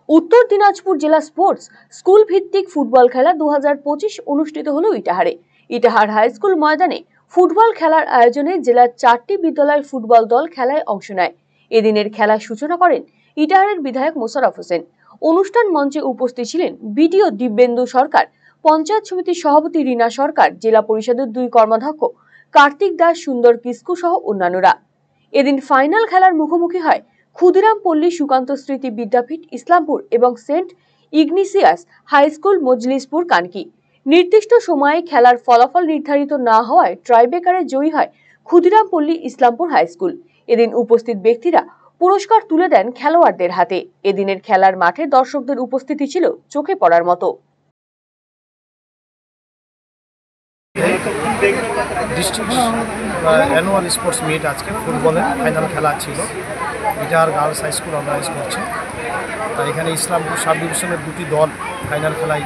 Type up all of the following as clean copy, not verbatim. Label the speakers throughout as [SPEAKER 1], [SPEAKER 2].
[SPEAKER 1] উত্তর দিনাজপুর জেলা sports school ভিত্তিক ফুটবল খেলা 2025 অনুষ্ঠিত হলো ইটাহারে। ইটাহার হাই স্কুল ময়দানে ফুটবল খেলার আয়োজনে জেলার 4টি বিদ্যালয়ের ফুটবল দল খেলায় অংশ নেয়। এদিনের খেলার সূচনা করেন ইটাহারের বিধায়ক মোশাররফ হোসেন। অনুষ্ঠান মঞ্চে উপস্থিত ছিলেন বিডিও দিব্যেন্দু সরকার, পঞ্চায়েত সমিতির সভাপতি রীনা সরকার, জেলা পরিষদের 2 কর্মাধ্যক্ষ কার্তিক দাস, সুন্দর কিস্কু সহ অন্যান্যরা। এদিন ফাইনাল খেলার মুখোমুখি হয় ক্ষুদিরাম পল্লী সুকান্ত স্মৃতি বিদ্যাপীঠ ইসলামপুর এবং সেন্ট ইগনিসিয়াস হাই স্কুল মজলিসপুর কানকি। নির্দিষ্ট সময়ে খেলার ফলাফল নির্ধারিত না হওয়ায় ট্রাইব্রেকারে জয়ী হয় ক্ষুদিরাম পল্লী ইসলামপুর হাই স্কুল। এদিন উপস্থিত ব্যক্তিরা পুরস্কার তুলে দেন খেলোয়াড়দের হাতে। এদিনের খেলার মাঠে দর্শকদের উপস্থিতি ছিল চোখে পড়ার মতো।
[SPEAKER 2] ডিস্ট্রিক্ট অ্যানুয়াল স্পোর্টস মিট আজকে ফুটবলের ফাইনাল খেলা ছিল। Itahar girls high school organise করছে। তাই এখানে ইসলামপুর সাব ডিভিশনের 2টি দল ফাইনাল খেলায়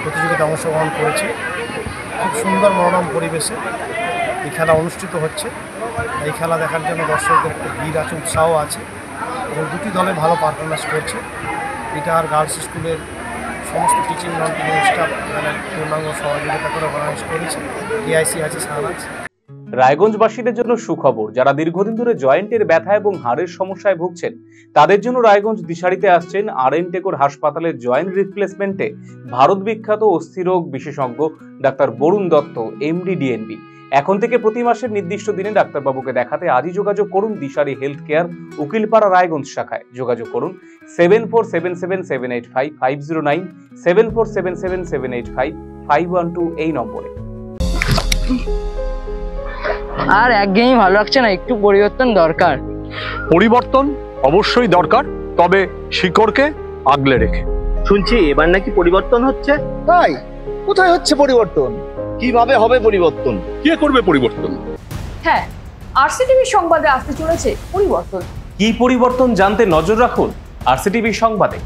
[SPEAKER 2] প্রতিযোগিতায় অংশগ্রহণ করেছে। খুব সুন্দর মনোরম পরিবেশে এই খেলা অনুষ্ঠিত হচ্ছে। এই খেলা দেখার জন্য দর্শকদের ভিড় আছে, উৎসাহ আছে এবং 2টি দলে ভালো পারফরমেন্স করছে। ইটাহার গার্লস স্কুলের সমস্ত টিচিং নন টিচিং স্টাফ এখানে পূর্ণাঙ্গ সহযোগিতা করে অর্গানাইজ করেছে। টিআইসি আছে সারাজ।
[SPEAKER 3] রায়গঞ্জবাসীদের জন্য সুখবর, যারা দীর্ঘদিন ধরে জয়েন্টের ব্যথা এবং হাড়ের সমস্যায় ভুগছেন তাদের জন্য রায়গঞ্জ দিশারিতে আসছেন আর.এন. টেকর হাসপাতালের জয়েন্ট রিপ্লেসমেন্টে ভারত বিখ্যাত অস্থিরোগ বিশেষজ্ঞ doctor Barun Dutta, MD, DNB. এখন থেকে প্রতি মাসের নির্দিষ্ট দিনে ডাক্তারবাবুকে দেখাতে আজই যোগাযোগ করুন দিশারি হেলথ কেয়ার, উকিলপাড়া, রায়গঞ্জ শাখায়। যোগাযোগ করুন 7477785509, 7477785512 এই নম্বরে।
[SPEAKER 4] আর একঘেয়েমি ভালো লাগছে না, একটু পরিবর্তন দরকার।
[SPEAKER 5] পরিবর্তন অবশ্যই দরকার, তবে শিকড়কে আগলে রেখে।
[SPEAKER 6] শুনছি এবার নাকি পরিবর্তন হচ্ছে।
[SPEAKER 7] তাই কোথায় হচ্ছে পরিবর্তন?
[SPEAKER 6] কিভাবে হবে পরিবর্তন?
[SPEAKER 5] কে করবে পরিবর্তন?
[SPEAKER 1] হ্যাঁ, আরসিটিভি সংবাদে আসতে চলেছে পরিবর্তন।
[SPEAKER 3] কি পরিবর্তন জানতে নজর রাখুন আরসিটিভি সংবাদে।